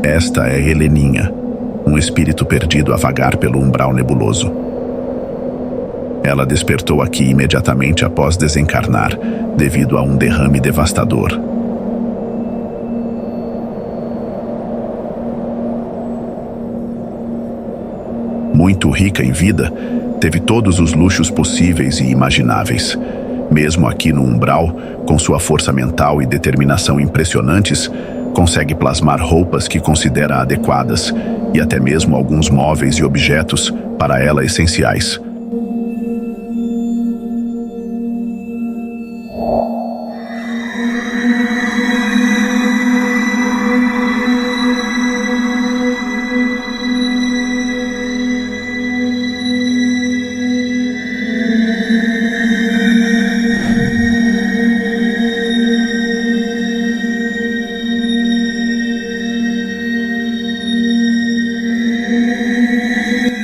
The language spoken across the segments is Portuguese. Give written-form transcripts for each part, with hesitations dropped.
Esta é Heleninha, um espírito perdido a vagar pelo umbral nebuloso. Ela despertou aqui imediatamente após desencarnar, devido a um derrame devastador. Muito rica em vida, teve todos os luxos possíveis e imagináveis. Mesmo aqui no umbral, com sua força mental e determinação impressionantes, consegue plasmar roupas que considera adequadas e até mesmo alguns móveis e objetos para ela essenciais.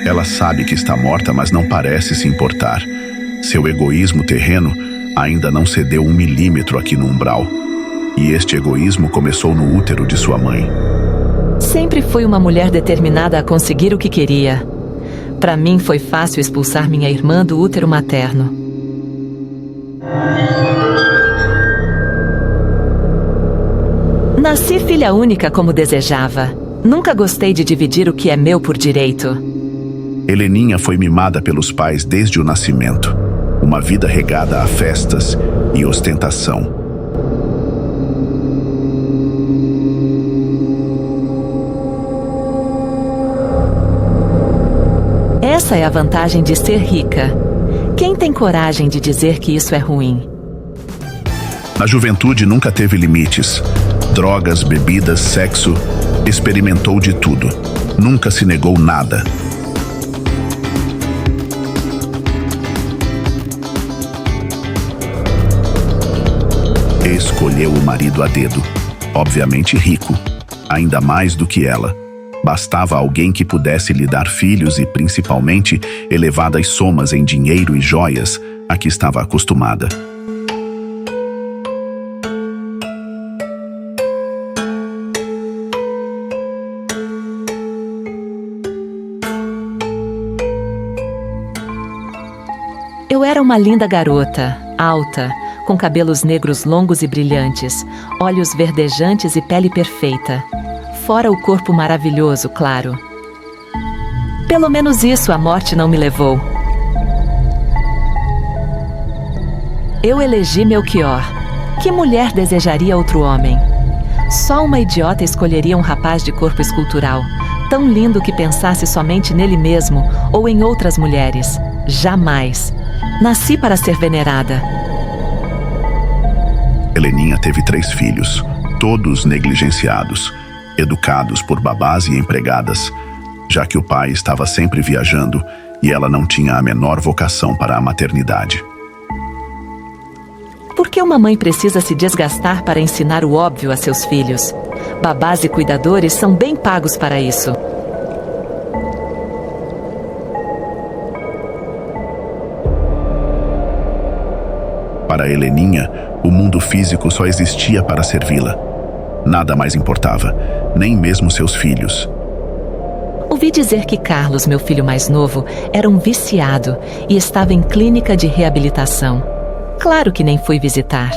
Ela sabe que está morta, mas não parece se importar. Seu egoísmo terreno ainda não cedeu 1 milímetro aqui no umbral. E este egoísmo começou no útero de sua mãe. Sempre fui uma mulher determinada a conseguir o que queria. Para mim foi fácil expulsar minha irmã do útero materno. Nasci filha única como desejava. Nunca gostei de dividir o que é meu por direito. Heleninha foi mimada pelos pais desde o nascimento. Uma vida regada a festas e ostentação. Essa é a vantagem de ser rica. Quem tem coragem de dizer que isso é ruim? Na juventude nunca teve limites. Drogas, bebidas, sexo. Experimentou de tudo. Nunca se negou nada. Escolheu o marido a dedo, obviamente rico, ainda mais do que ela. Bastava alguém que pudesse lhe dar filhos e, principalmente, elevadas somas em dinheiro e joias a que estava acostumada. Eu era uma linda garota, alta, com cabelos negros longos e brilhantes, olhos verdejantes e pele perfeita. Fora o corpo maravilhoso, claro. Pelo menos isso a morte não me levou. Eu elegi Melchior. Que mulher desejaria outro homem? Só uma idiota escolheria um rapaz de corpo escultural, tão lindo que pensasse somente nele mesmo ou em outras mulheres. Jamais. Nasci para ser venerada. Heleninha teve 3 filhos, todos negligenciados, educados por babás e empregadas, já que o pai estava sempre viajando e ela não tinha a menor vocação para a maternidade. Por que uma mãe precisa se desgastar para ensinar o óbvio a seus filhos? Babás e cuidadores são bem pagos para isso. Para Heleninha, o mundo físico só existia para servi-la. Nada mais importava, nem mesmo seus filhos. Ouvi dizer que Carlos, meu filho mais novo, era um viciado e estava em clínica de reabilitação. Claro que nem fui visitar.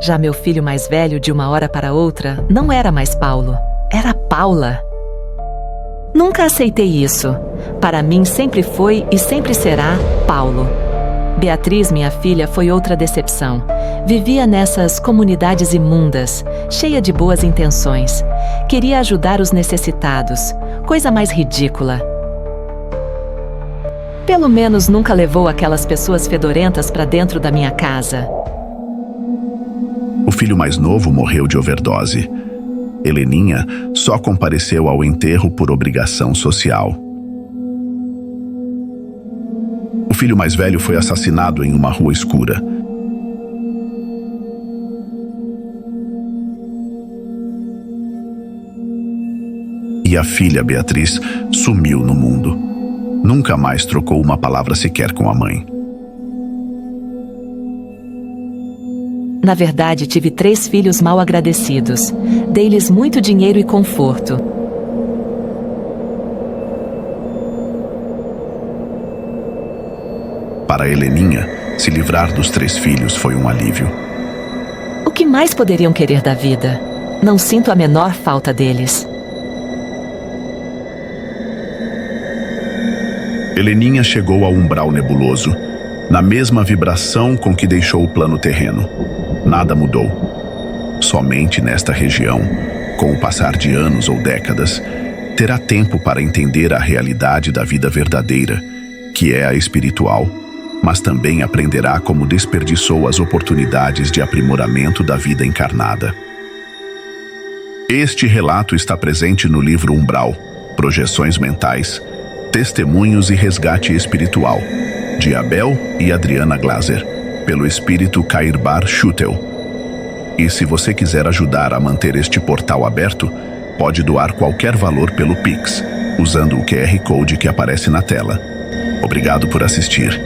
Já meu filho mais velho, de uma hora para outra, não era mais Paulo, era Paula. Nunca aceitei isso. Para mim sempre foi e sempre será Paulo. Beatriz, minha filha, foi outra decepção. Vivia nessas comunidades imundas, cheia de boas intenções. Queria ajudar os necessitados. Coisa mais ridícula. Pelo menos nunca levou aquelas pessoas fedorentas para dentro da minha casa. O filho mais novo morreu de overdose. Heleninha só compareceu ao enterro por obrigação social. O filho mais velho foi assassinado em uma rua escura. E a filha, Beatriz, sumiu no mundo. Nunca mais trocou uma palavra sequer com a mãe. Na verdade, tive 3 filhos mal agradecidos. Dei-lhes muito dinheiro e conforto. Para Heleninha, se livrar dos 3 filhos foi um alívio. O que mais poderiam querer da vida? Não sinto a menor falta deles. Heleninha chegou ao umbral nebuloso, na mesma vibração com que deixou o plano terreno. Nada mudou. Somente nesta região, com o passar de anos ou décadas, terá tempo para entender a realidade da vida verdadeira, que é a espiritual, mas também aprenderá como desperdiçou as oportunidades de aprimoramento da vida encarnada. Este relato está presente no livro Umbral, Projeções Mentais, Testemunhos e Resgate Espiritual, de Abel e Adriana Glaser, pelo espírito Kairbar Schutel. E se você quiser ajudar a manter este portal aberto, pode doar qualquer valor pelo Pix, usando o QR Code que aparece na tela. Obrigado por assistir.